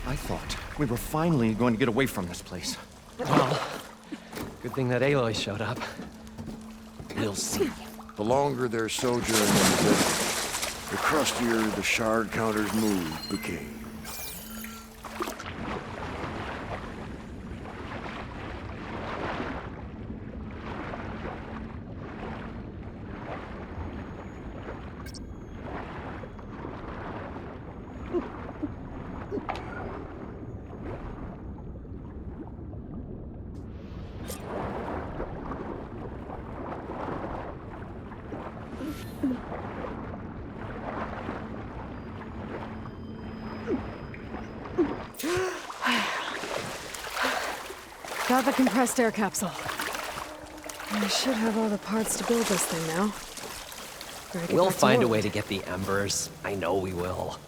I thought we were finally going to get away from this place. Well, good thing that Aloy showed up. We'll see. The longer their sojourn in the desert, the crustier the shard counter's mood became. Got the compressed air capsule. I should have all the parts to build this thing now. We'll find a way to get the embers. I know we will.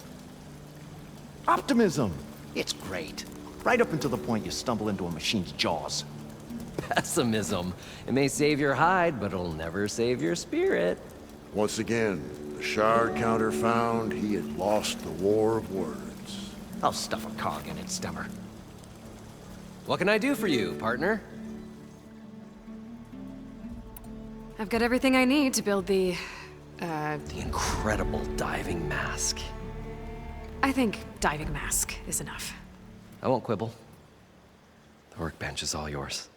Optimism! It's great. Right up until the point you stumble into a machine's jaws. Pessimism. It may save your hide, but it'll never save your spirit. Once again, the shard counter found he had lost the war of words. I'll stuff a cog in its stomach. What can I do for you, partner? I've got everything I need to build the incredible diving mask. I think diving mask is enough. I won't quibble. The workbench is all yours.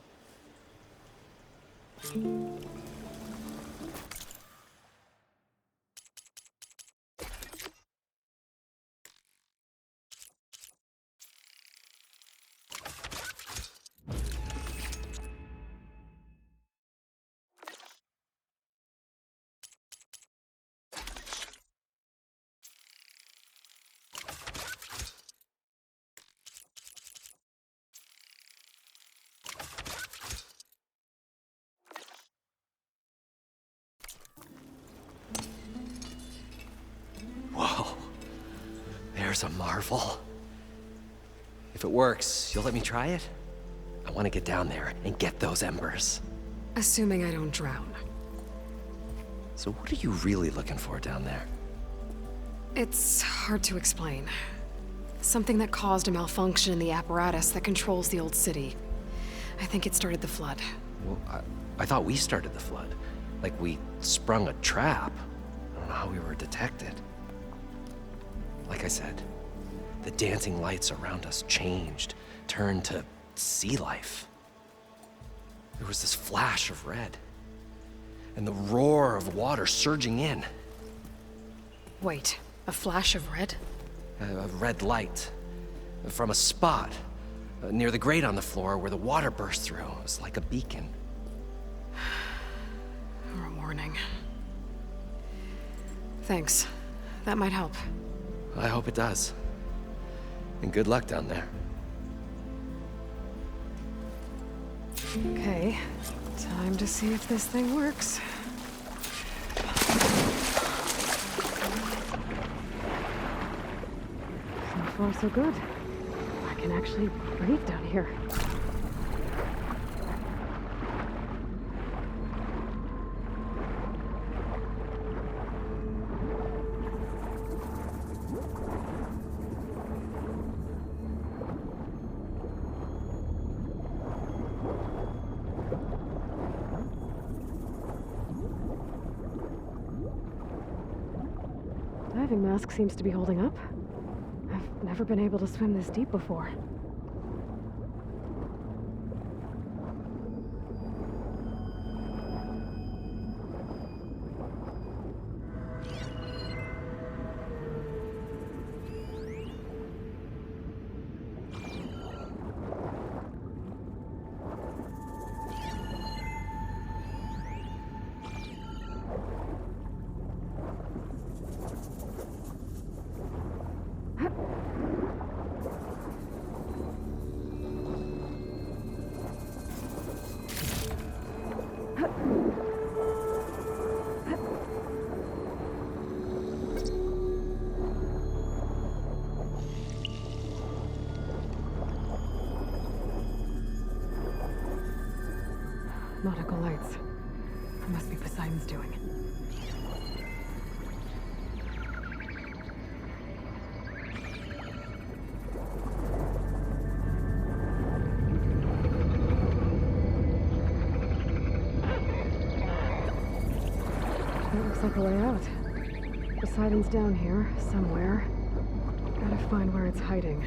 Whoa, there's a marvel. If it works, you'll let me try it? I want to get down there and get those embers. Assuming I don't drown. So what are you really looking for down there? It's hard to explain. Something that caused a malfunction in the apparatus that controls the old city. I think it started the flood. Well, I thought we started the flood. Like we sprung a trap. I don't know how we were detected. Like I said, the dancing lights around us changed, turned to sea life. There was this flash of red, and the roar of water surging in. Wait, a flash of red? A red light from a spot near the grate on the floor where the water burst through. It was like a beacon. Or a warning. Thanks. That might help. I hope it does. And good luck down there. Okay, time to see if this thing works. So far, so good. I can actually breathe down here. Diving mask seems to be holding up. I've never been able to swim this deep before. Nautical lights. It must be Poseidon's doing. That looks like a way out. Poseidon's down here, somewhere. Gotta find where it's hiding.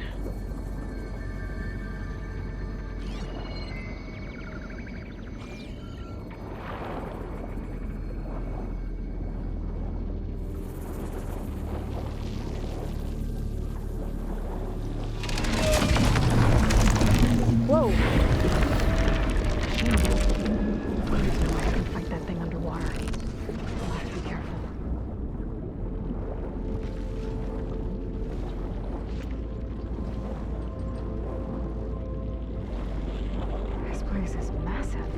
Whoa! There's no way I can fight that thing underwater. I'll have to be careful. This place is massive.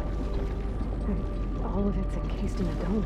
And all of it's encased in a dome.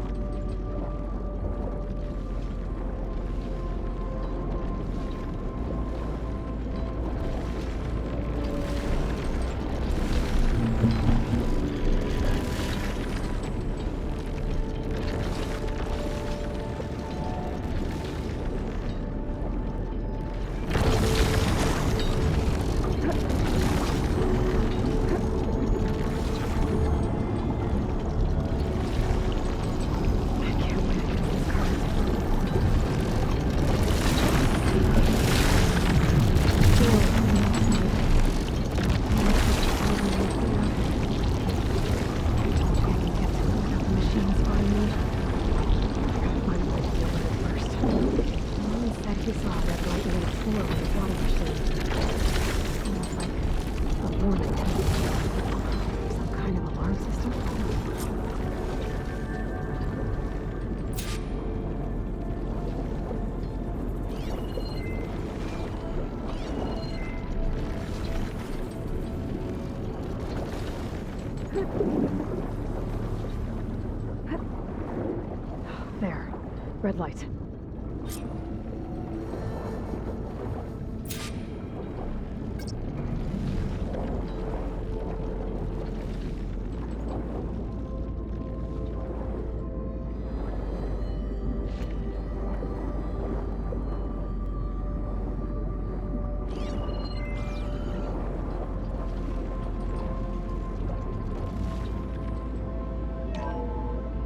There. Red light.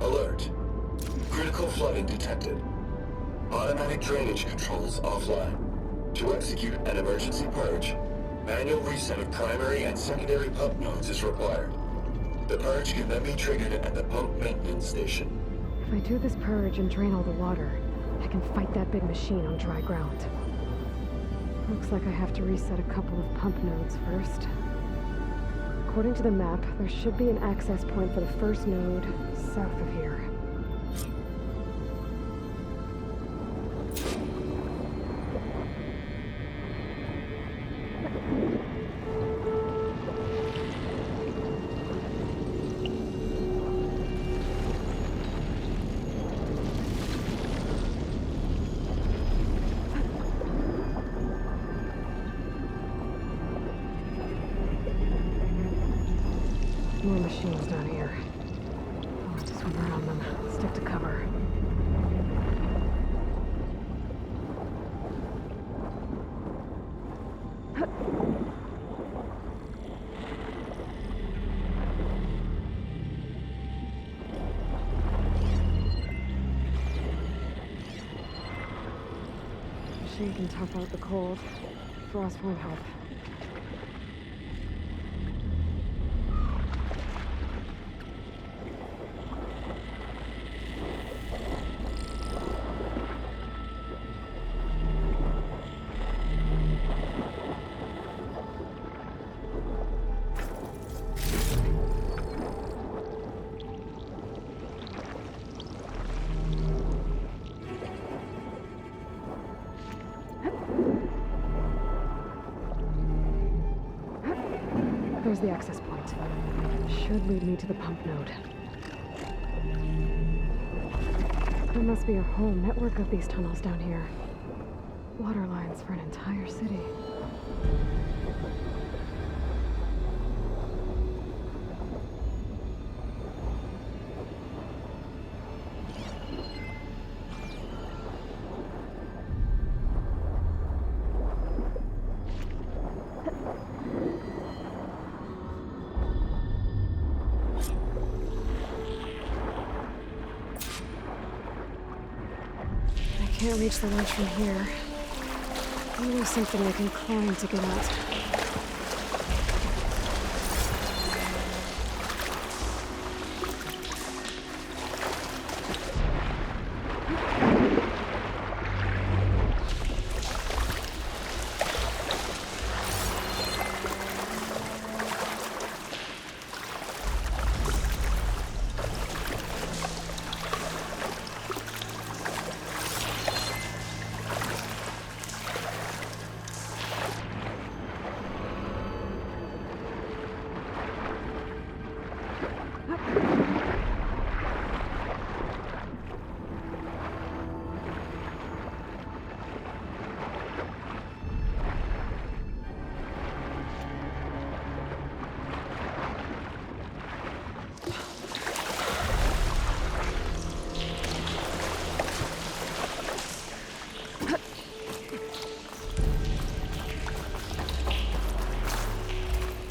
Alert. Critical flooding detected. Automatic drainage controls offline. To execute an emergency purge, manual reset of primary and secondary pump nodes is required. The purge can then be triggered at the pump maintenance station. If I do this purge and drain all the water, I can fight that big machine on dry ground. Looks like I have to reset a couple of pump nodes first. According to the map, there should be an access point for the first node south of here. More machines down here. I'll have to swim around them. Stick to cover. Machine can tough out the cold. Frost won't help. There's the access point. Should lead me to the pump node. There must be a whole network of these tunnels down here. Water lines for an entire city. Can't reach the ledge from here. Maybe something I can climb to get out.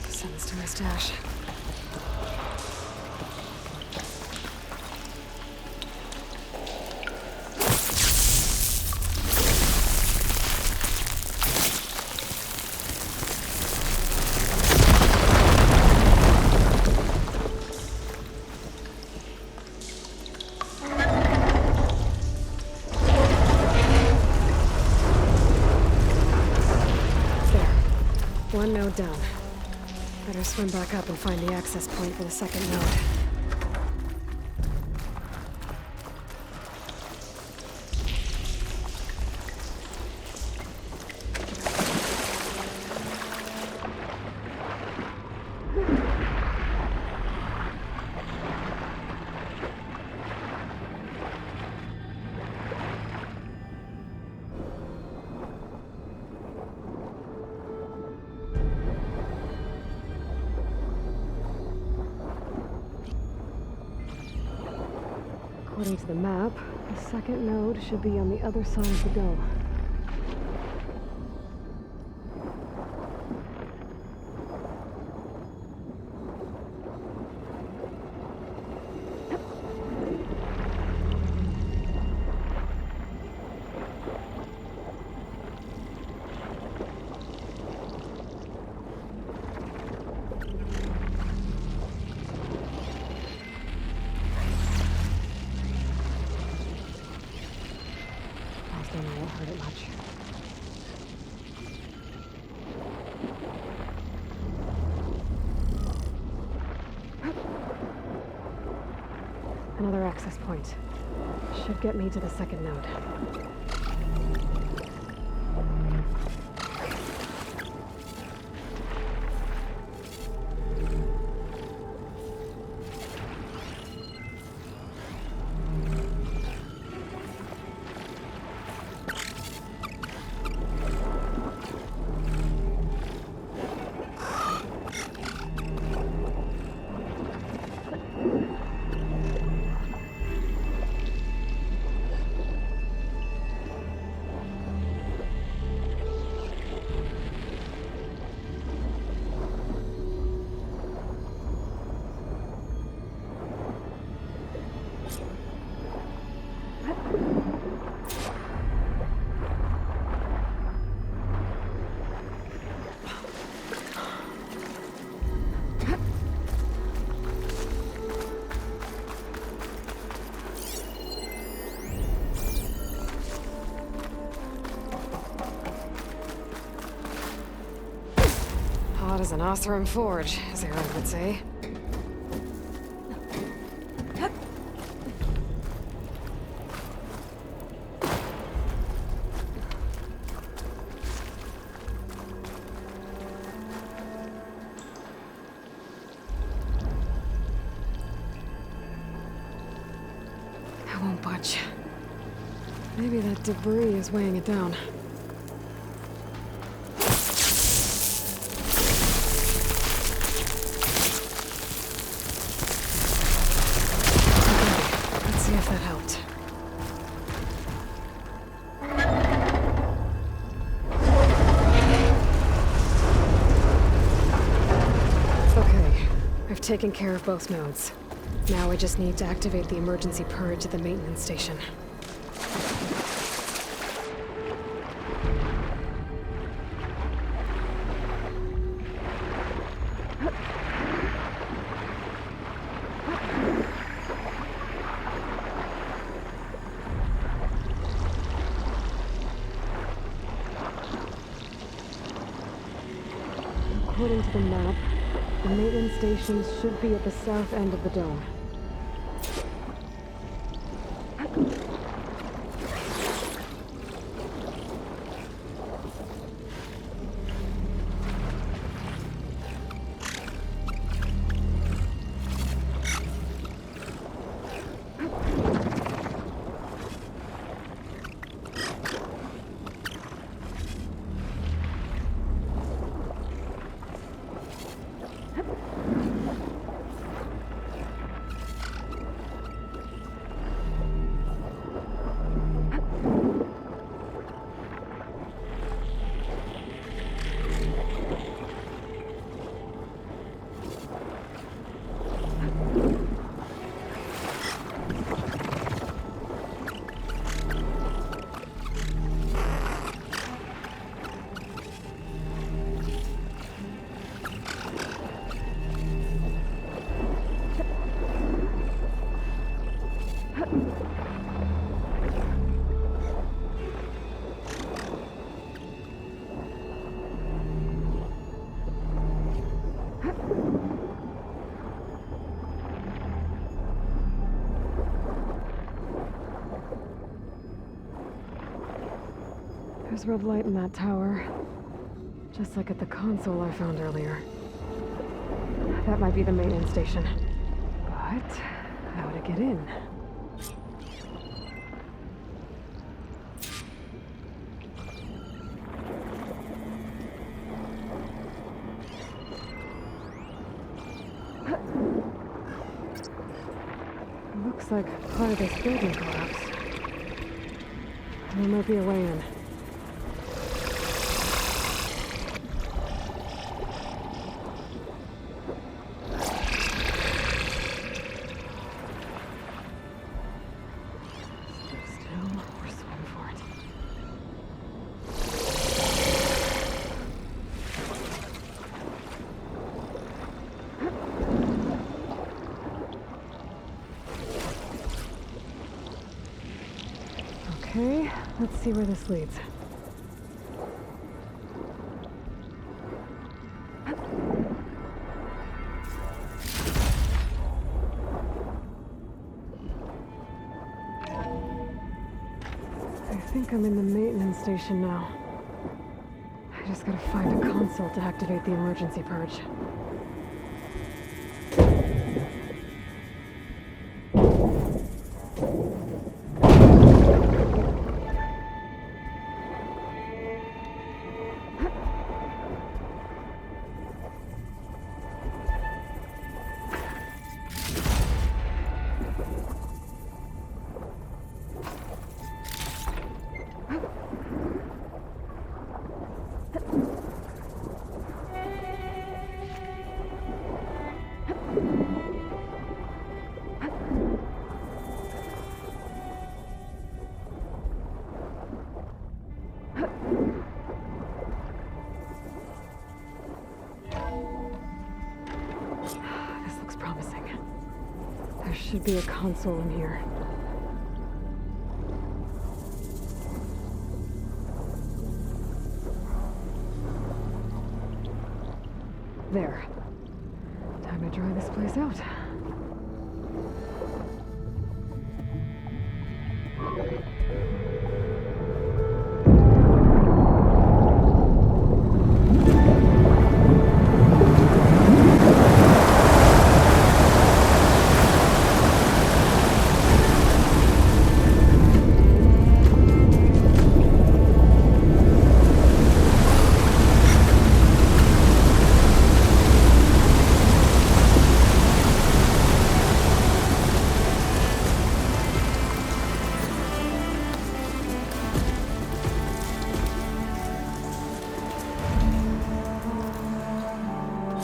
Sends to my stash. One node down. Better swim back up and find the access point for the second node. According to the map, the second node should be on the other side of the dome. Then I won't hurt it much. Another access point. Should get me to the second node. Hot as an Oseram forge, as Aaron would say. I won't budge. Maybe that debris is weighing it down. If that helped. Okay, I've taken care of both nodes. Now I just need to activate the emergency purge at the maintenance station. According to the map, the maintenance stations should be at the south end of the dome. There's red light in that tower. Just like at the console I found earlier. That might be the maintenance station. But how to get in? Looks like part of this building collapsed. There might be a way in. Okay, let's see where this leads. I think I'm in the maintenance station now. I just gotta find a console to activate the emergency purge. Should be a console in here. There. Time to try this place out.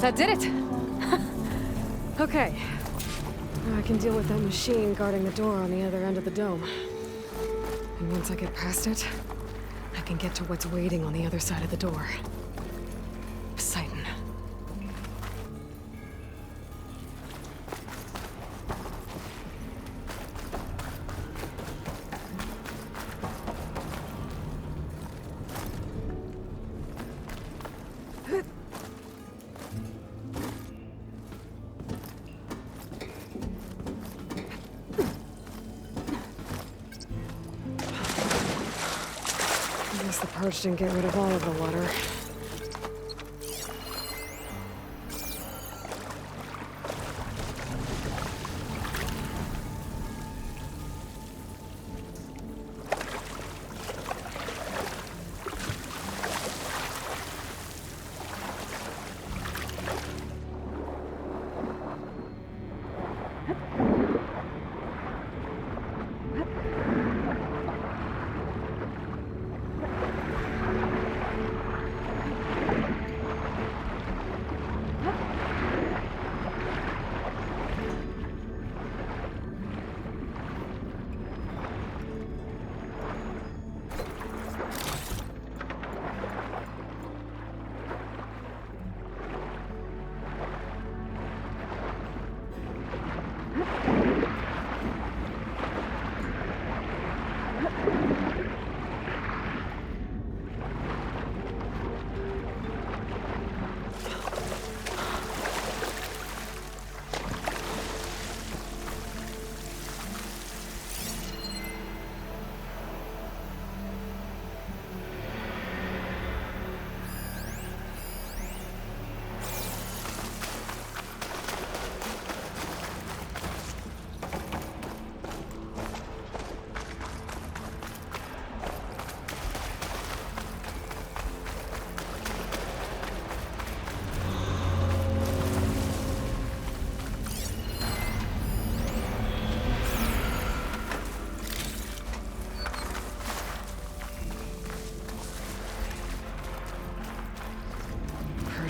That did it! Okay. Now I can deal with that machine guarding the door on the other end of the dome. And once I get past it, I can get to what's waiting on the other side of the door. Poseidon. I guess the purge didn't get rid of all of the water.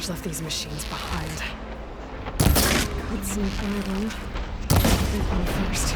Left these machines behind. Could sneak by them. Get one first.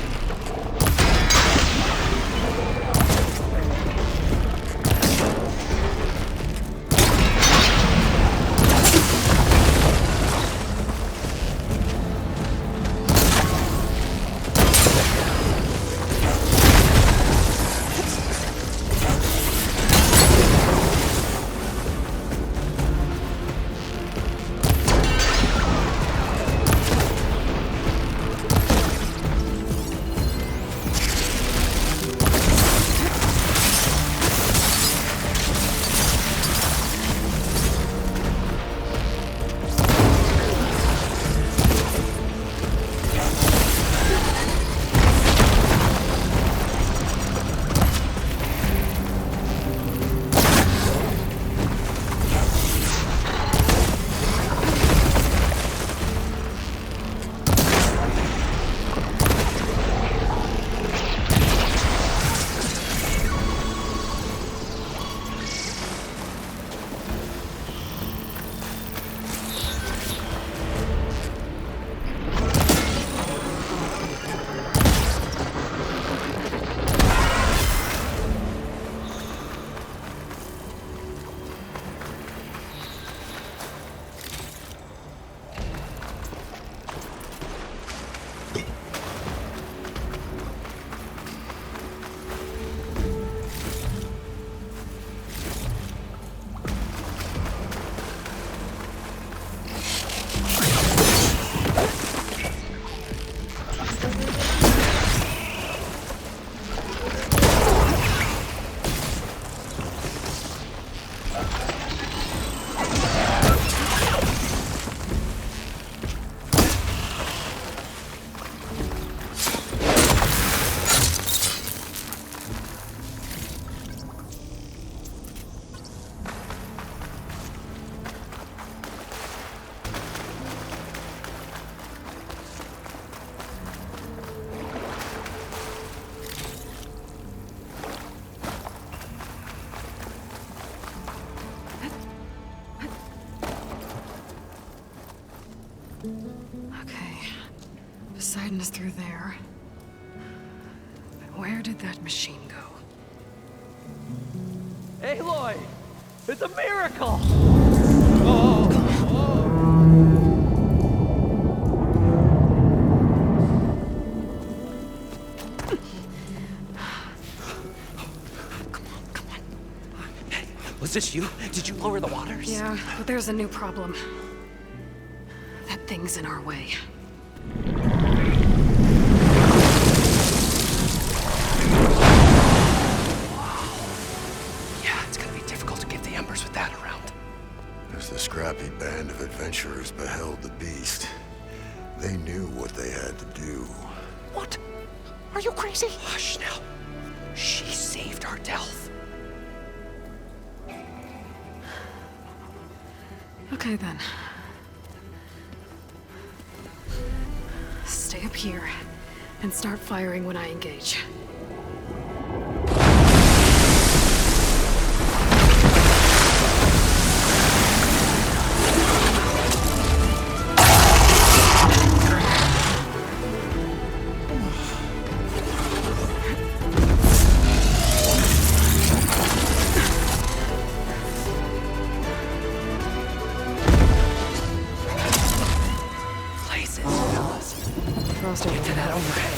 Poseidon is through there. But where did that machine go? Aloy! It's a miracle! Was this you? Did you lower the waters? Yeah, but there's a new problem. That thing's in our way. Yeah, it's the scrappy band of adventurers beheld the beast, they knew what they had to do. What? Are you crazy? Hush now. She saved our Delph. Okay then. Stay up here and start firing when I engage. Get to that overhang.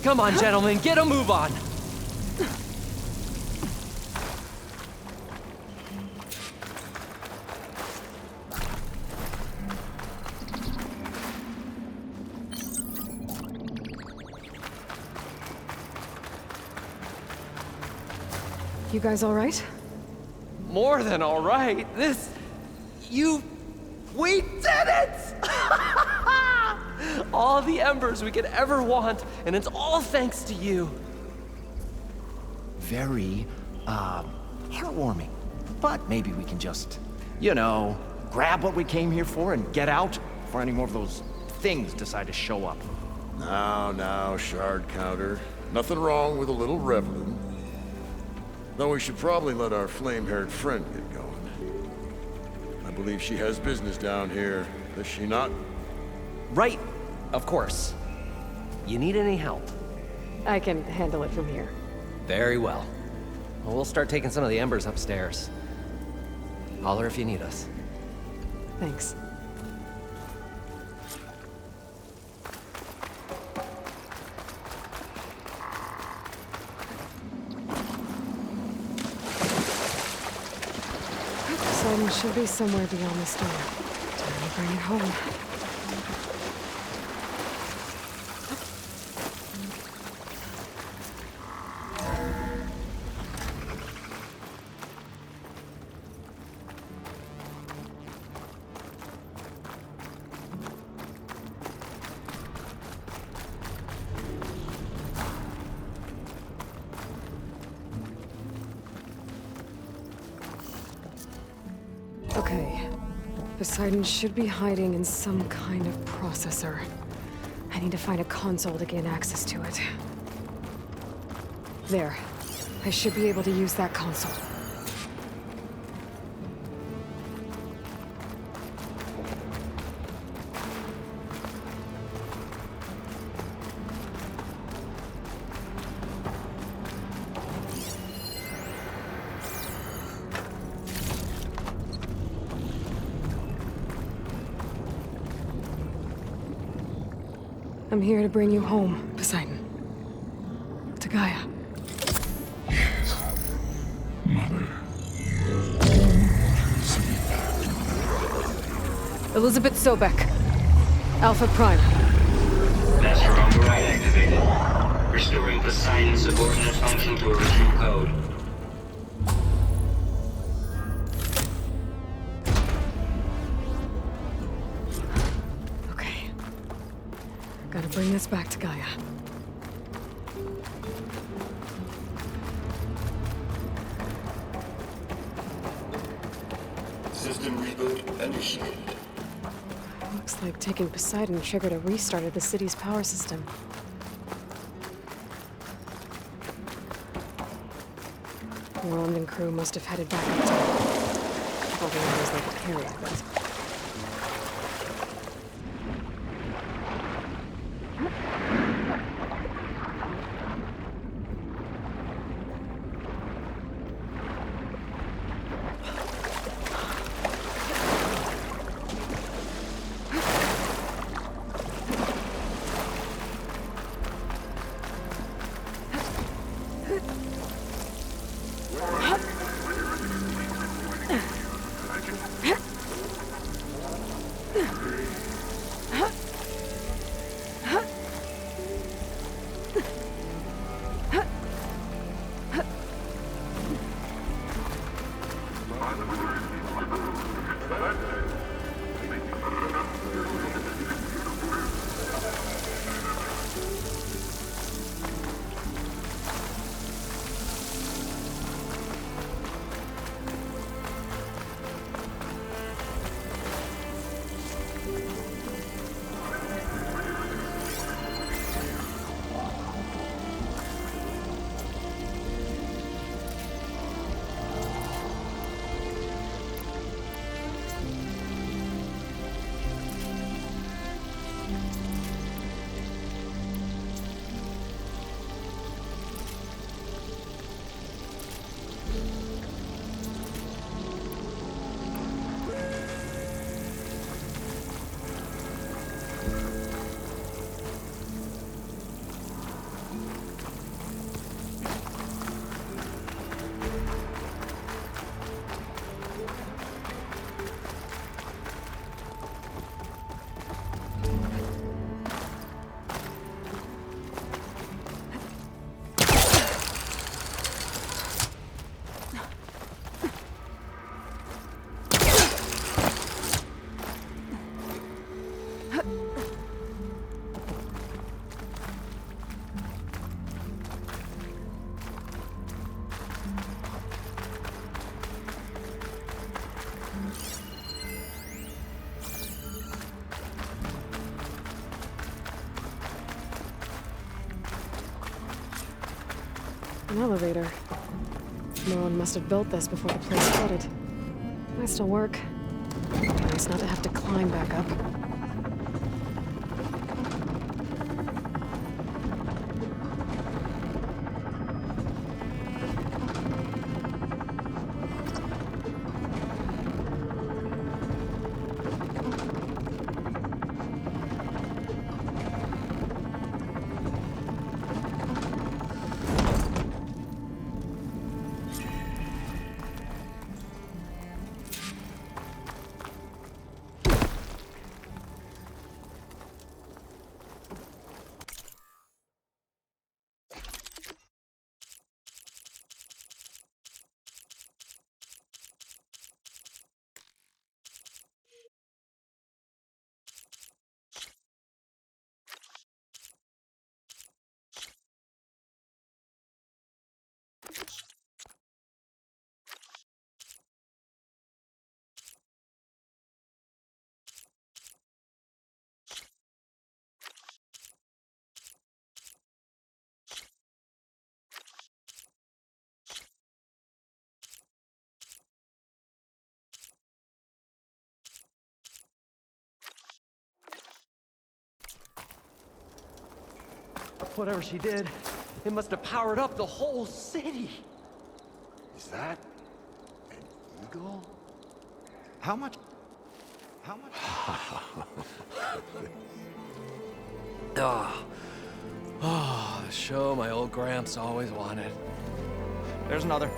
Come on, gentlemen, get a move on! You guys all right? More than all right. We did it! All the embers we could ever want, and it's all thanks to you. Very, heartwarming. But maybe we can just, grab what we came here for and get out before any more of those things decide to show up. Now, shard counter. Nothing wrong with a little reveling. Though we should probably let our flame-haired friend get going. I believe she has business down here, does she not? Right, of course. You need any help? I can handle it from here. Very well. Well, we'll start taking some of the embers upstairs. Holler if you need us. Thanks. Sun should be somewhere beyond the storm. Time to bring it home. Okay, Poseidon should be hiding in some kind of processor. I need to find a console to gain access to it. There. I should be able to use that console. I'm here to bring you home, Poseidon. To Gaia. Mother. Elisabet Sobeck. Alpha Prime. Master override activated. Restoring Poseidon's subordinate function to original code. Okay. Gotta bring this back to Gaia. System reboot initiated. Looks like taking Poseidon triggered a restart of the city's power system. Roland and crew must have headed back up top. All the others they could carry, I bet. An elevator. No one must have built this before the place flooded. Might still work. Nice not to have to climb back up. Whatever she did, it must have powered up the whole city. Is that an eagle? How much? How much? Oh, the show my old Gramps always wanted. There's another.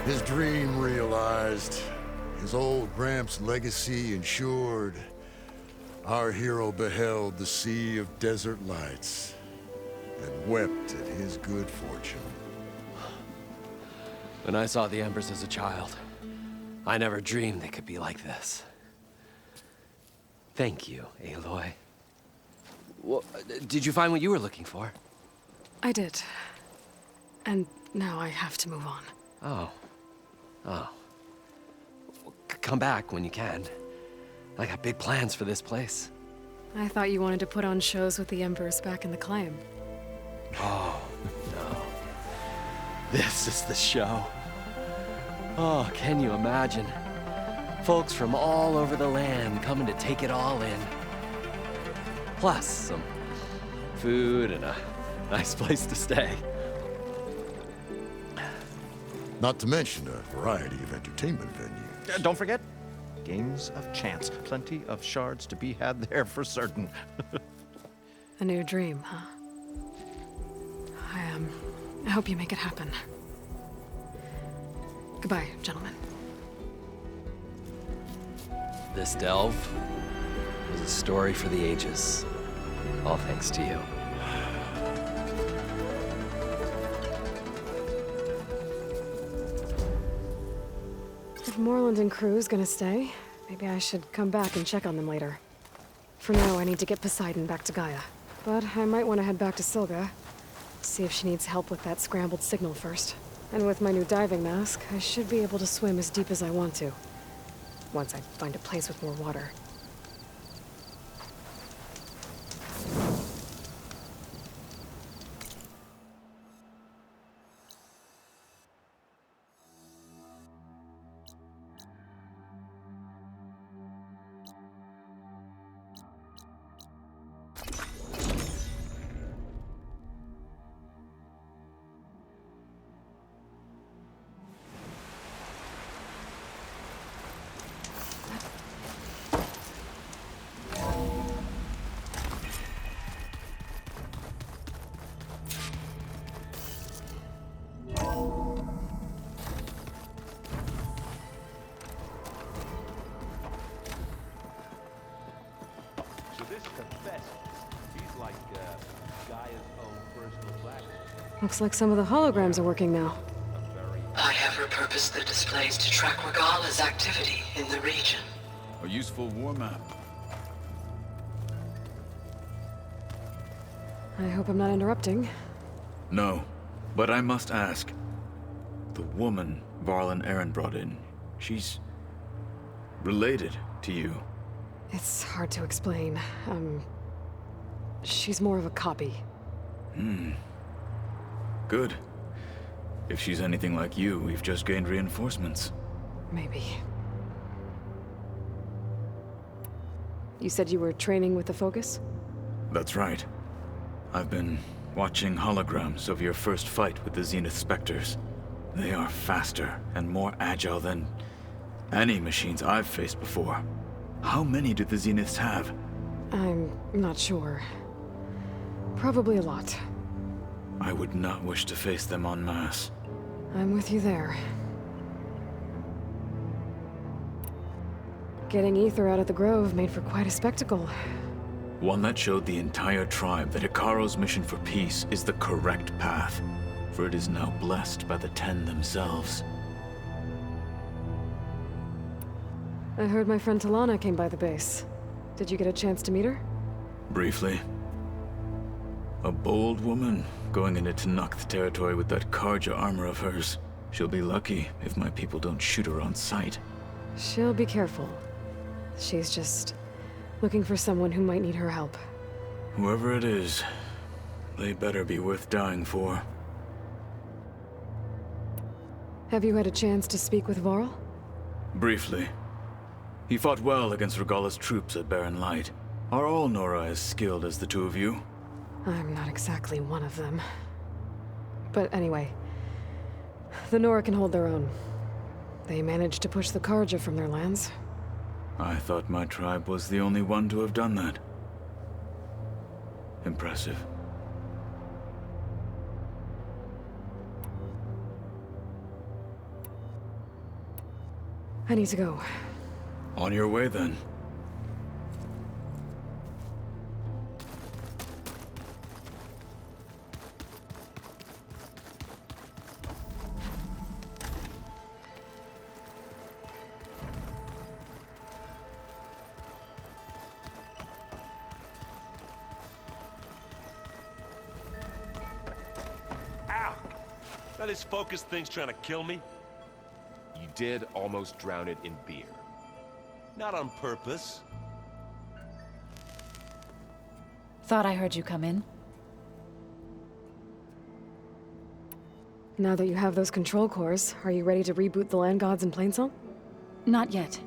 His dream realized. His old Gramps' legacy ensured. Our hero beheld the sea of desert lights and wept at his good fortune. When I saw the Embers as a child, I never dreamed they could be like this. Thank you, Aloy. Well, did you find what you were looking for? I did. And now I have to move on. Oh. Well, come back when you can. I got big plans for this place. I thought you wanted to put on shows with the Embers back in the claim. Oh, no. This is the show. Oh, can you imagine? Folks from all over the land coming to take it all in. Plus, some food and a nice place to stay. Not to mention a variety of entertainment venues. Don't forget, games of chance. Plenty of shards to be had there for certain. A new dream, huh? I hope you make it happen. Goodbye, gentlemen. This delve was a story for the ages. All thanks to you. If Moreland and crew's gonna stay, maybe I should come back and check on them later. For now, I need to get Poseidon back to Gaia. But I might want to head back to Silga, see if she needs help with that scrambled signal first. And with my new diving mask, I should be able to swim as deep as I want to. Once I find a place with more water. Looks like some of the holograms are working now. I have repurposed the displays to track Regala's activity in the region. A useful war map. I hope I'm not interrupting. No, but I must ask. The woman Varl and Aaron brought in, she's related to you. It's hard to explain. She's more of a copy. Good. If she's anything like you, we've just gained reinforcements. Maybe. You said you were training with the Focus? That's right. I've been watching holograms of your first fight with the Zenith Spectres. They are faster and more agile than any machines I've faced before. How many do the Zeniths have? I'm not sure. Probably a lot. I would not wish to face them en masse. I'm with you there. Getting Ether out of the Grove made for quite a spectacle. One that showed the entire tribe that Ikaro's mission for peace is the correct path, for it is now blessed by the Ten themselves. I heard my friend Talana came by the base. Did you get a chance to meet her? Briefly. A bold woman going into Tanakh territory with that Karja armor of hers. She'll be lucky if my people don't shoot her on sight. She'll be careful. She's just looking for someone who might need her help. Whoever it is, they better be worth dying for. Have you had a chance to speak with Varl? Briefly. He fought well against Regalla's troops at Barren Light. Are all Nora as skilled as the two of you? I'm not exactly one of them. But anyway, the Nora can hold their own. They managed to push the Karja from their lands. I thought my tribe was the only one to have done that. Impressive. I need to go. On your way, then. Ow! Now this focus thing's trying to kill me? You did almost drown it in beer. Not on purpose. Thought I heard you come in. Now that you have those control cores, are you ready to reboot the land gods in Plainsong? Not yet.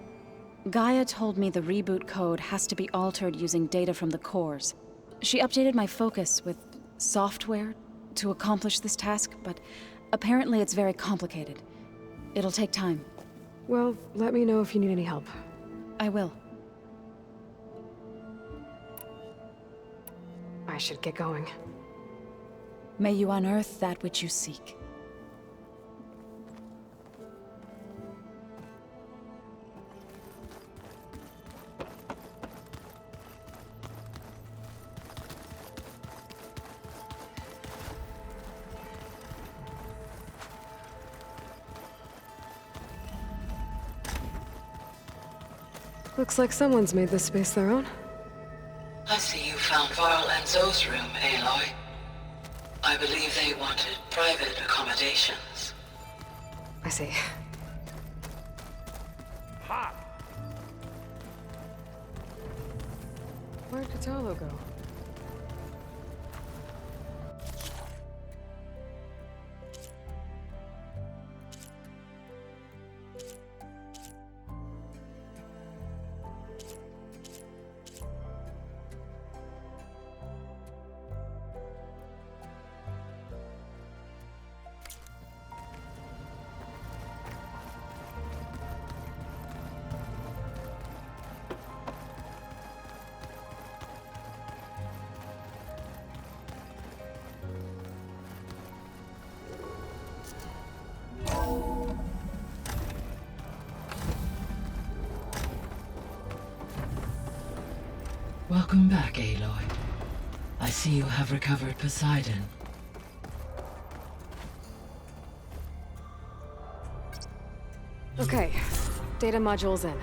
Gaia told me the reboot code has to be altered using data from the cores. She updated my focus with software to accomplish this task, but apparently it's very complicated. It'll take time. Well, let me know if you need any help. I will. I should get going. May you unearth that which you seek. Looks like someone's made this space their own. I see you found Varl and Zoe's room, Aloy. I believe they wanted private accommodations. I see. Ha! Where'd Katalo go? Welcome back, Aloy. I see you have recovered Poseidon. Okay, data module's in.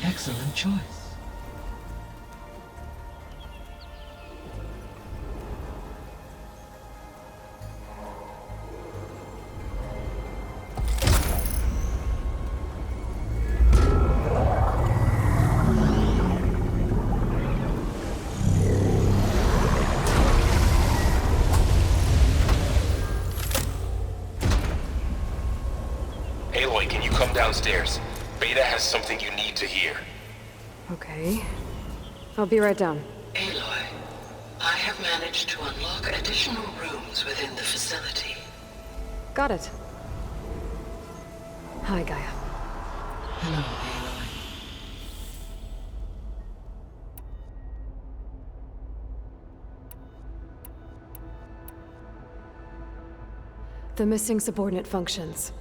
Excellent choice. Aloy, can you come downstairs? Beta has something you need to hear. Okay. I'll be right down. Aloy, I have managed to unlock additional rooms within the facility. Got it. Hi, Gaia. Hello, Aloy. The missing subordinate functions.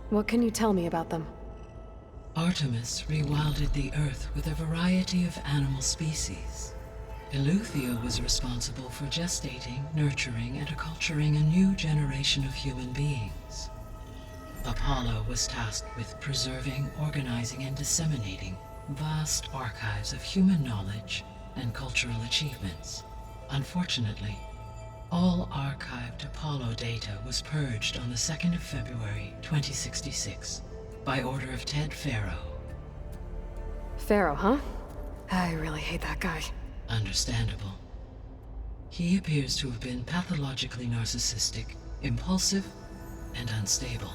What can you tell me about them? Artemis rewilded the Earth with a variety of animal species. Eleuthia was responsible for gestating, nurturing, and acculturating a new generation of human beings. Apollo was tasked with preserving, organizing, and disseminating vast archives of human knowledge and cultural achievements. Unfortunately, All archived Apollo data was purged on the 2nd of February, 2066, by order of Ted Farrow. Farrow, huh? I really hate that guy. Understandable. He appears to have been pathologically narcissistic, impulsive, and unstable.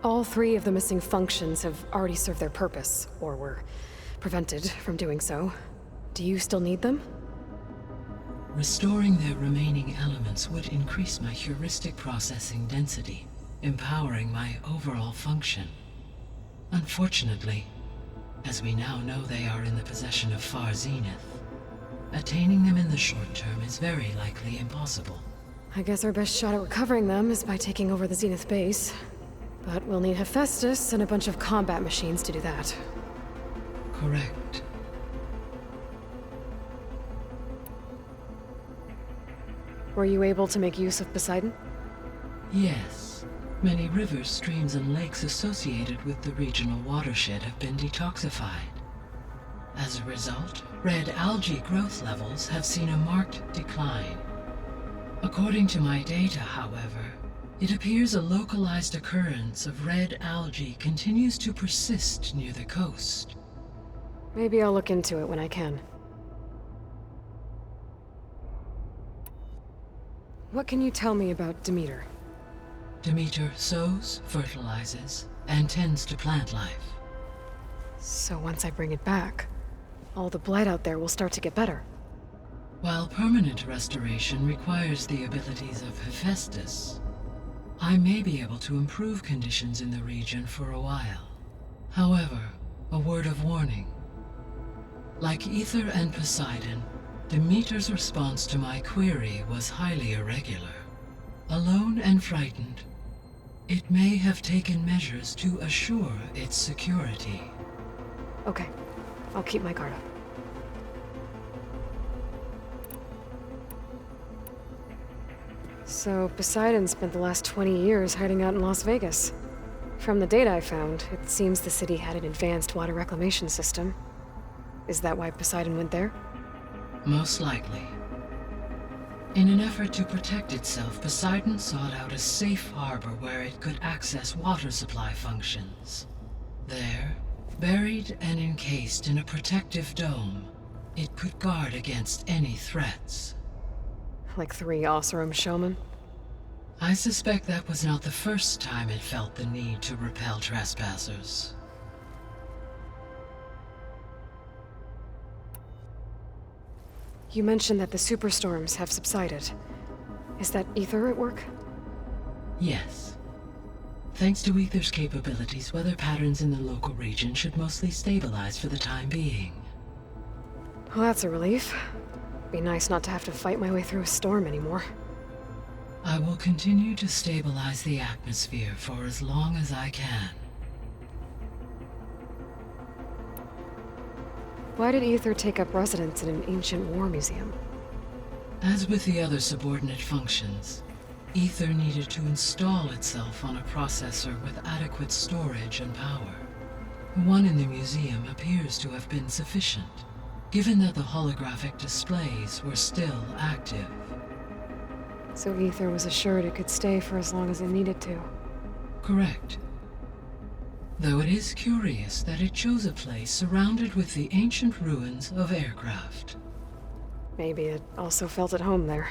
All 3 of the missing functions have already served their purpose, or were prevented from doing so. Do you still need them? Restoring their remaining elements would increase my heuristic processing density, empowering my overall function. Unfortunately, as we now know they are in the possession of Far Zenith, attaining them in the short term is very likely impossible. I guess our best shot at recovering them is by taking over the Zenith base. But we'll need Hephaestus and a bunch of combat machines to do that. Correct. Were you able to make use of Poseidon? Yes. Many rivers, streams, and lakes associated with the regional watershed have been detoxified. As a result, red algae growth levels have seen a marked decline. According to my data, however, it appears a localized occurrence of red algae continues to persist near the coast. Maybe I'll look into it when I can. What can you tell me about Demeter? Demeter sows, fertilizes, and tends to plant life. So once I bring it back, all the blight out there will start to get better. While permanent restoration requires the abilities of Hephaestus, I may be able to improve conditions in the region for a while. However, a word of warning. Like Ether and Poseidon, Demeter's response to my query was highly irregular. Alone and frightened, it may have taken measures to assure its security. Okay, I'll keep my guard up. So, Poseidon spent the last 20 years hiding out in Las Vegas. From the data I found, it seems the city had an advanced water reclamation system. Is that why Poseidon went there? Most likely. In an effort to protect itself, Poseidon sought out a safe harbor where it could access water supply functions. There, buried and encased in a protective dome, it could guard against any threats. Like 3 Oseram showmen? I suspect that was not the first time it felt the need to repel trespassers. You mentioned that the superstorms have subsided. Is that Ether at work? Yes. Thanks to Ether's capabilities, weather patterns in the local region should mostly stabilize for the time being. Well, that's a relief. Be nice not to have to fight my way through a storm anymore. I will continue to stabilize the atmosphere for as long as I can. Why did Ether take up residence in an ancient war museum? As with the other subordinate functions, Ether needed to install itself on a processor with adequate storage and power. The one in the museum appears to have been sufficient, given that the holographic displays were still active. So Ether was assured it could stay for as long as it needed to. Correct. Though it is curious that it chose a place surrounded with the ancient ruins of aircraft. Maybe it also felt at home there.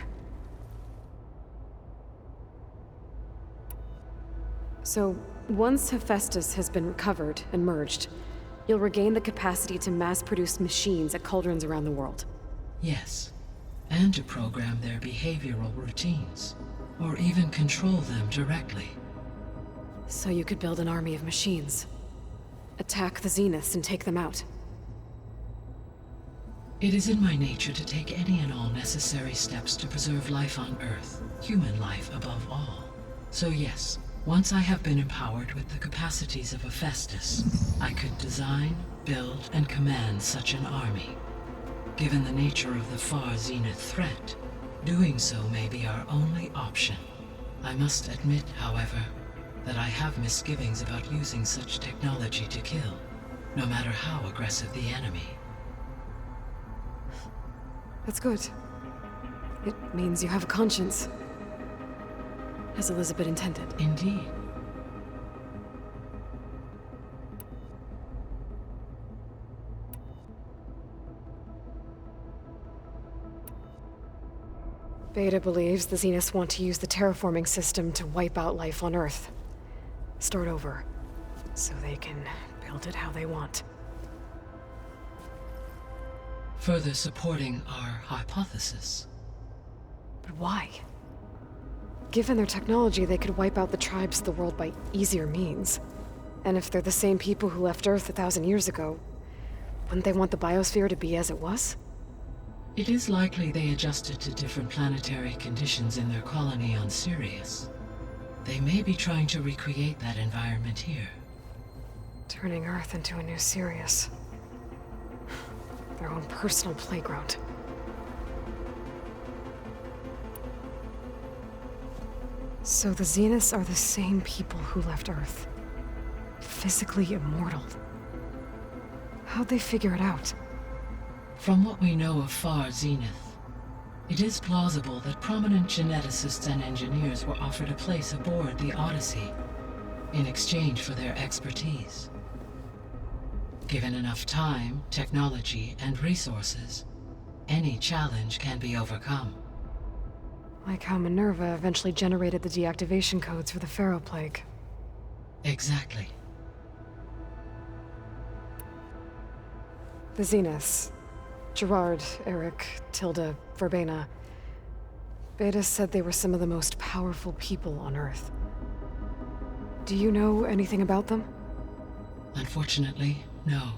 So, once Hephaestus has been recovered and merged, you'll regain the capacity to mass-produce machines at cauldrons around the world. Yes, and to program their behavioral routines, or even control them directly. So you could build an army of machines. Attack the Zeniths and take them out. It is in my nature to take any and all necessary steps to preserve life on Earth, human life above all. So yes, once I have been empowered with the capacities of Hephaestus, I could design, build, and command such an army. Given the nature of the Far Zenith threat, doing so may be our only option. I must admit, however, that I have misgivings about using such technology to kill, no matter how aggressive the enemy. That's good. It means you have a conscience. As Elisabet intended. Indeed. Beta believes the Zeniths want to use the terraforming system to wipe out life on Earth. Start over, so they can build it how they want. Further supporting our hypothesis. But why? Given their technology, they could wipe out the tribes of the world by easier means. And if they're the same people who left Earth 1,000 years ago, wouldn't they want the biosphere to be as it was? It is likely they adjusted to different planetary conditions in their colony on Sirius. They may be trying to recreate that environment here. Turning Earth into a new Sirius. Their own personal playground. So the Zeniths are the same people who left Earth. Physically immortal. How'd they figure it out? From what we know of Far Zenith, it is plausible that prominent geneticists and engineers were offered a place aboard the Odyssey in exchange for their expertise. Given enough time, technology, and resources, any challenge can be overcome. Like how Minerva eventually generated the deactivation codes for the Pharaoh Plague. Exactly. The Zeniths. Gerard, Eric, Tilda, Verbena. Beta said they were some of the most powerful people on Earth. Do you know anything about them? Unfortunately, no.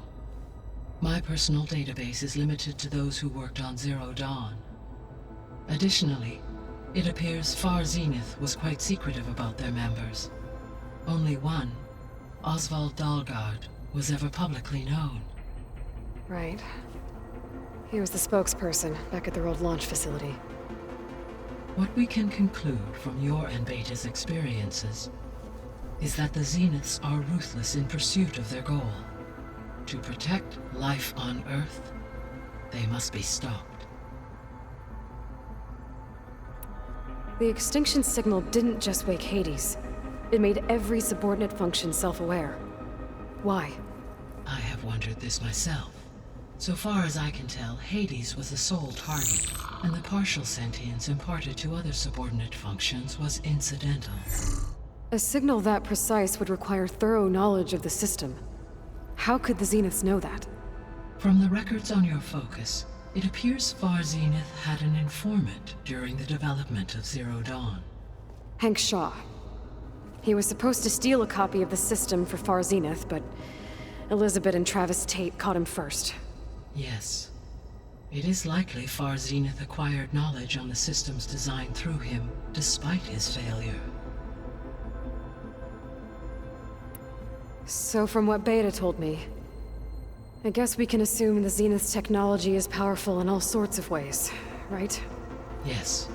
My personal database is limited to those who worked on Zero Dawn. Additionally, it appears Far Zenith was quite secretive about their members. Only one, Oswald Dahlgard, was ever publicly known. Right. He was the spokesperson back at their old launch facility. What we can conclude from your and Beta's experiences is that the Zeniths are ruthless in pursuit of their goal. To protect life on Earth, they must be stopped. The extinction signal didn't just wake Hades. It made every subordinate function self-aware. Why? I have wondered this myself. So far as I can tell, Hades was the sole target, and the partial sentience imparted to other subordinate functions was incidental. A signal that precise would require thorough knowledge of the system. How could the Zeniths know that? From the records on your focus, it appears Far Zenith had an informant during the development of Zero Dawn. Hank Shaw. He was supposed to steal a copy of the system for Far Zenith, but Elisabet and Travis Tate caught him first. Yes. It is likely Far Zenith acquired knowledge on the systems designed through him, despite his failure. So from what Beta told me, I guess we can assume the Zenith's technology is powerful in all sorts of ways, right? Yes.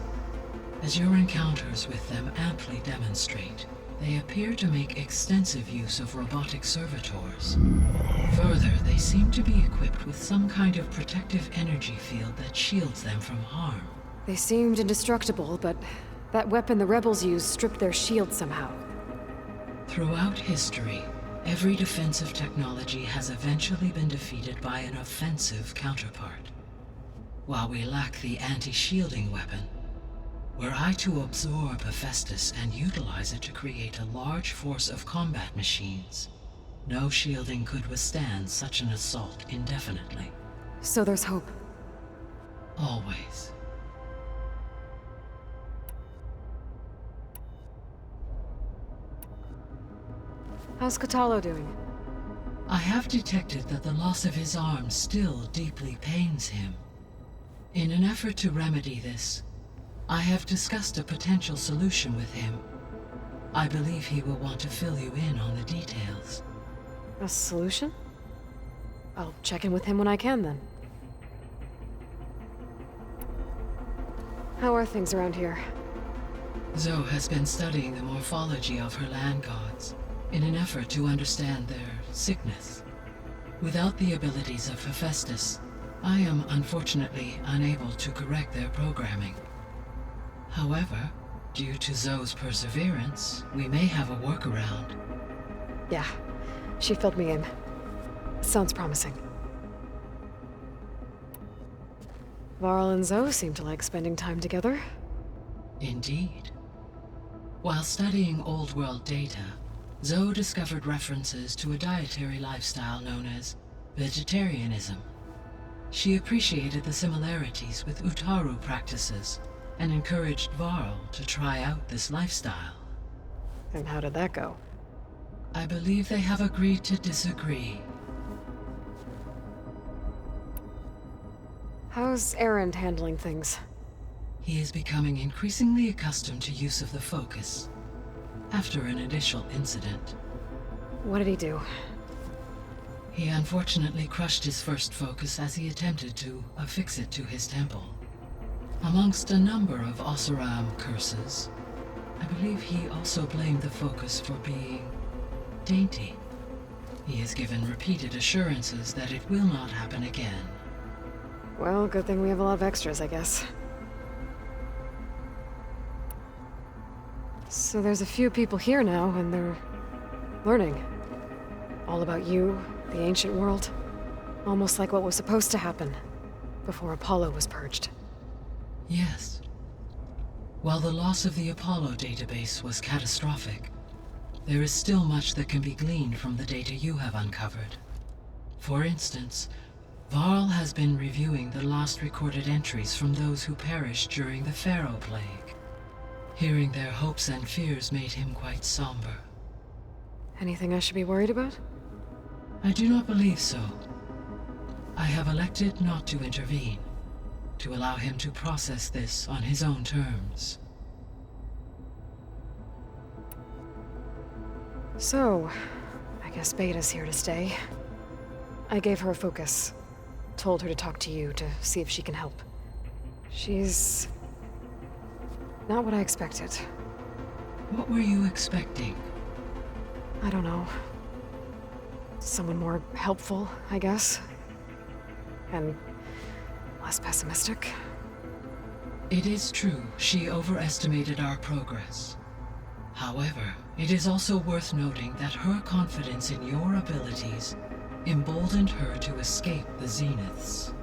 As your encounters with them amply demonstrate, they appear to make extensive use of robotic servitors. Further, they seem to be equipped with some kind of protective energy field that shields them from harm. They seemed indestructible, but that weapon the rebels used stripped their shield somehow. Throughout history, every defensive technology has eventually been defeated by an offensive counterpart. While we lack the anti-shielding weapon, were I to absorb Hephaestus and utilize it to create a large force of combat machines, no shielding could withstand such an assault indefinitely. So there's hope. Always. How's Catalo doing? I have detected that the loss of his arm still deeply pains him. In an effort to remedy this, I have discussed a potential solution with him. I believe he will want to fill you in on the details. A solution? I'll check in with him when I can, then. How are things around here? Zoe has been studying the morphology of her land gods in an effort to understand their sickness. Without the abilities of Hephaestus, I am unfortunately unable to correct their programming. However, due to Zoe's perseverance, we may have a workaround. Yeah, she filled me in. Sounds promising. Varl and Zoe seem to like spending time together. Indeed. While studying Old World data, Zoe discovered references to a dietary lifestyle known as vegetarianism. She appreciated the similarities with Utaru practices and encouraged Varl to try out this lifestyle. And how did that go? I believe they have agreed to disagree. How's Erend handling things? He is becoming increasingly accustomed to use of the focus after an initial incident. What did he do? He unfortunately crushed his first focus as he attempted to affix it to his temple. Amongst a number of Oseram curses, I believe he also blamed the focus for being dainty. He has given repeated assurances that it will not happen again. Well, good thing we have a lot of extras, I guess. So there's a few people here now, and they're learning. All about you, the ancient world. Almost like what was supposed to happen before Apollo was purged. Yes. While the loss of the Apollo database was catastrophic, there is still much that can be gleaned from the data you have uncovered. For instance, Varl has been reviewing the last recorded entries from those who perished during the Pharaoh Plague. Hearing their hopes and fears made him quite somber. Anything I should be worried about? I do not believe so. I have elected not to intervene, to allow him to process this on his own terms. So, I guess Beta's here to stay. I gave her a focus. Told her to talk to you to see if she can help. She's not what I expected. What were you expecting? I don't know. Someone more helpful, I guess. And less pessimistic. It is true, she overestimated our progress. However, it is also worth noting that her confidence in your abilities emboldened her to escape the Zeniths.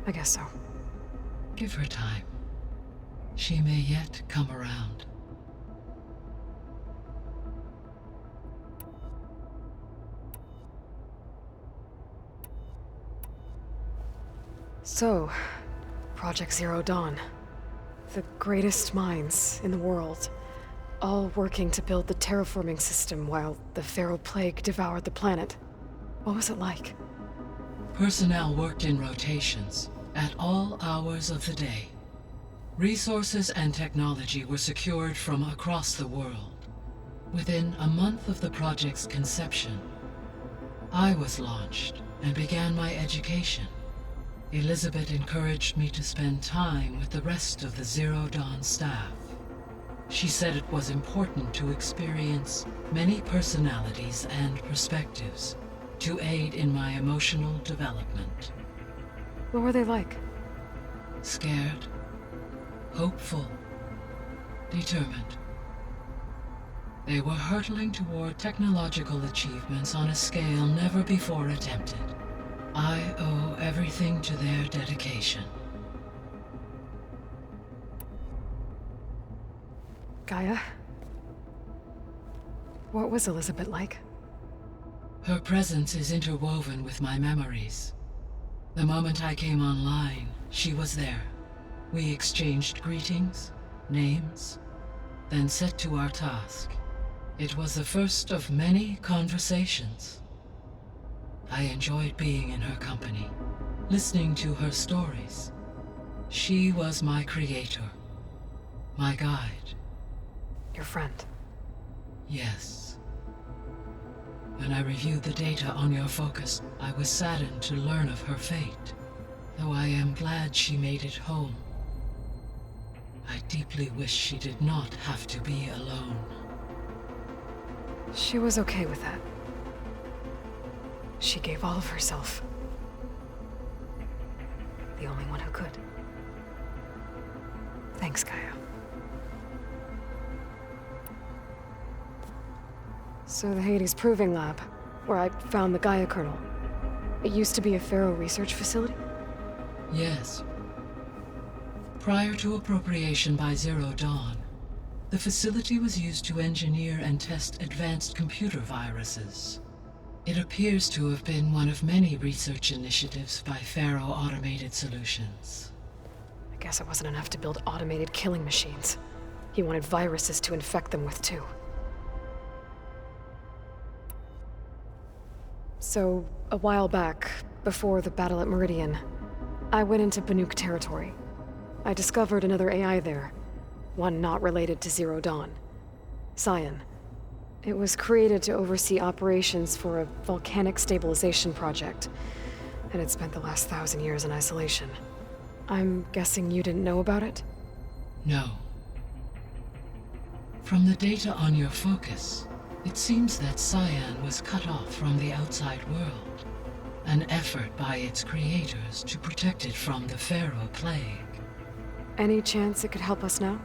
I guess so. Give her time. She may yet come around. So, Project Zero Dawn. The greatest minds in the world, all working to build the terraforming system while the Pharaoh Plague devoured the planet. What was it like? Personnel worked in rotations, at all hours of the day. Resources and technology were secured from across the world. Within a month of the project's conception, I was launched and began my education. Elisabet encouraged me to spend time with the rest of the Zero Dawn staff. She said it was important to experience many personalities and perspectives to aid in my emotional development. What were they like? Scared, hopeful, determined. They were hurtling toward technological achievements on a scale never before attempted. I owe everything to their dedication. Gaia? What was Elisabet like? Her presence is interwoven with my memories. The moment I came online, she was there. We exchanged greetings, names, then set to our task. It was the first of many conversations. I enjoyed being in her company, listening to her stories. She was my creator, my guide. Your friend? Yes. When I reviewed the data on your focus, I was saddened to learn of her fate, though I am glad she made it home. I deeply wish she did not have to be alone. She was okay with that. She gave all of herself. The only one who could. Thanks, Gaia. So the Hades Proving Lab, where I found the Gaia kernel. It used to be a Pharaoh research facility? Yes. Prior to appropriation by Zero Dawn, the facility was used to engineer and test advanced computer viruses. It appears to have been one of many research initiatives by Pharaoh Automated Solutions. I guess it wasn't enough to build automated killing machines. He wanted viruses to infect them with too. So, a while back, before the battle at Meridian, I went into Banuk territory. I discovered another AI there, one not related to Zero Dawn. Scion. It was created to oversee operations for a volcanic stabilization project, and it spent the last 1,000 years in isolation. I'm guessing you didn't know about it? No. From the data on your focus, it seems that Scion was cut off from the outside world, an effort by its creators to protect it from the Pharaoh plague. Any chance it could help us now?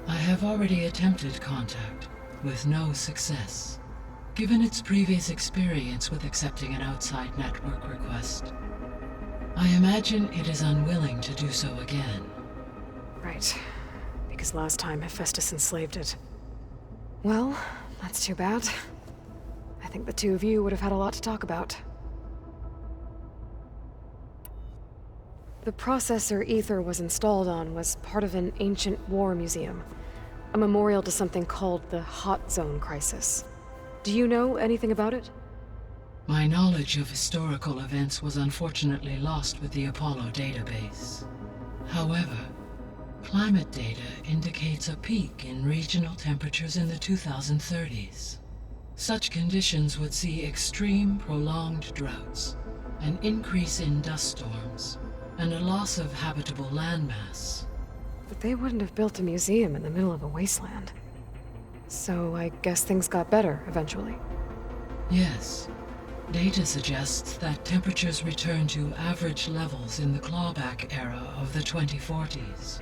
I have already attempted contact, with no success. Given its previous experience with accepting an outside network request, I imagine it is unwilling to do so again. Right. Because last time Hephaestus enslaved it. Well, that's too bad. I think the two of you would have had a lot to talk about. The processor Ether was installed on was part of an ancient war museum. A memorial to something called the Hot Zone Crisis. Do you know anything about it? My knowledge of historical events was unfortunately lost with the Apollo database. However, climate data indicates a peak in regional temperatures in the 2030s. Such conditions would see extreme, prolonged droughts, an increase in dust storms, and a loss of habitable landmass. But they wouldn't have built a museum in the middle of a wasteland. So I guess things got better eventually. Yes. Data suggests that temperatures returned to average levels in the clawback era of the 2040s.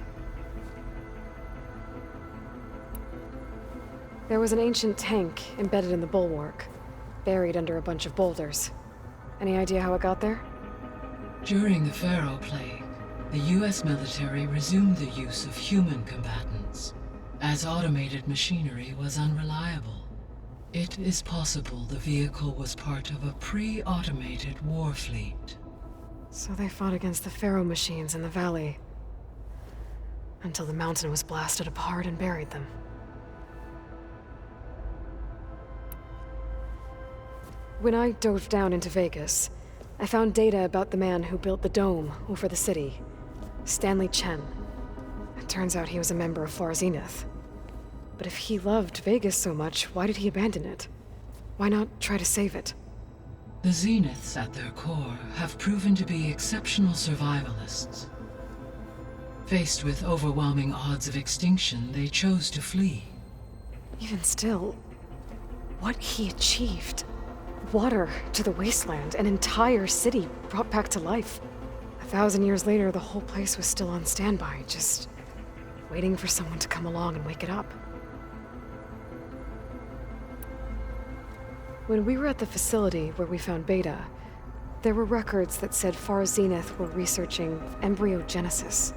There was an ancient tank embedded in the bulwark, buried under a bunch of boulders. Any idea how it got there? During the Pharaoh plague, the US military resumed the use of human combatants, as automated machinery was unreliable. It is possible the vehicle was part of a pre-automated war fleet. So they fought against the Pharaoh machines in the valley, until the mountain was blasted apart and buried them. When I dove down into Vegas, I found data about the man who built the dome over the city, Stanley Chen. It turns out he was a member of Far Zenith. But if he loved Vegas so much, why did he abandon it? Why not try to save it? The Zeniths at their core have proven to be exceptional survivalists. Faced with overwhelming odds of extinction, they chose to flee. Even still, what he achieved. Water to the wasteland, an entire city brought back to life. 1,000 years later, the whole place was still on standby, just waiting for someone to come along and wake it up. When we were at the facility where we found Beta, there were records that said Far Zenith were researching embryogenesis.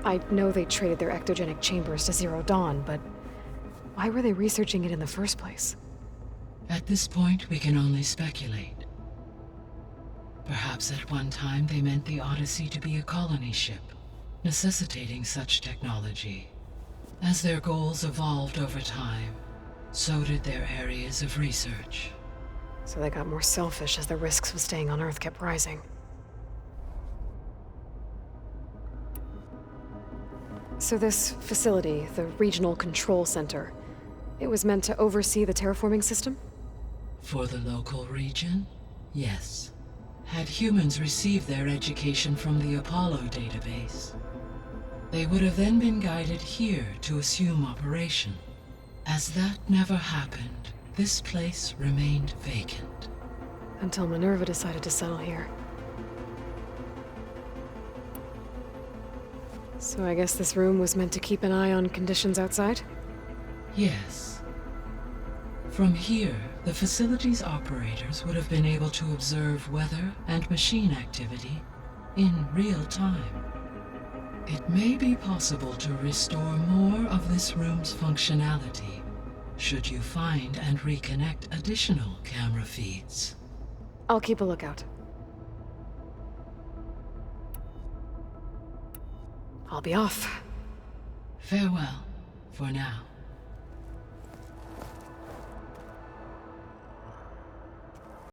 I know they traded their ectogenic chambers to Zero Dawn, but why were they researching it in the first place? At this point, we can only speculate. Perhaps at one time they meant the Odyssey to be a colony ship, necessitating such technology. As their goals evolved over time, so did their areas of research. So they got more selfish as the risks of staying on Earth kept rising. So this facility, the Regional Control Center, it was meant to oversee the terraforming system? For the local region, yes. Had humans received their education from the Apollo database, they would have then been guided here to assume operation. As that never happened, this place remained vacant. Until Minerva decided to settle here. So I guess this room was meant to keep an eye on conditions outside? Yes. From here, the facility's operators would have been able to observe weather and machine activity in real time. It may be possible to restore more of this room's functionality, should you find and reconnect additional camera feeds. I'll keep a lookout. I'll be off. Farewell, for now.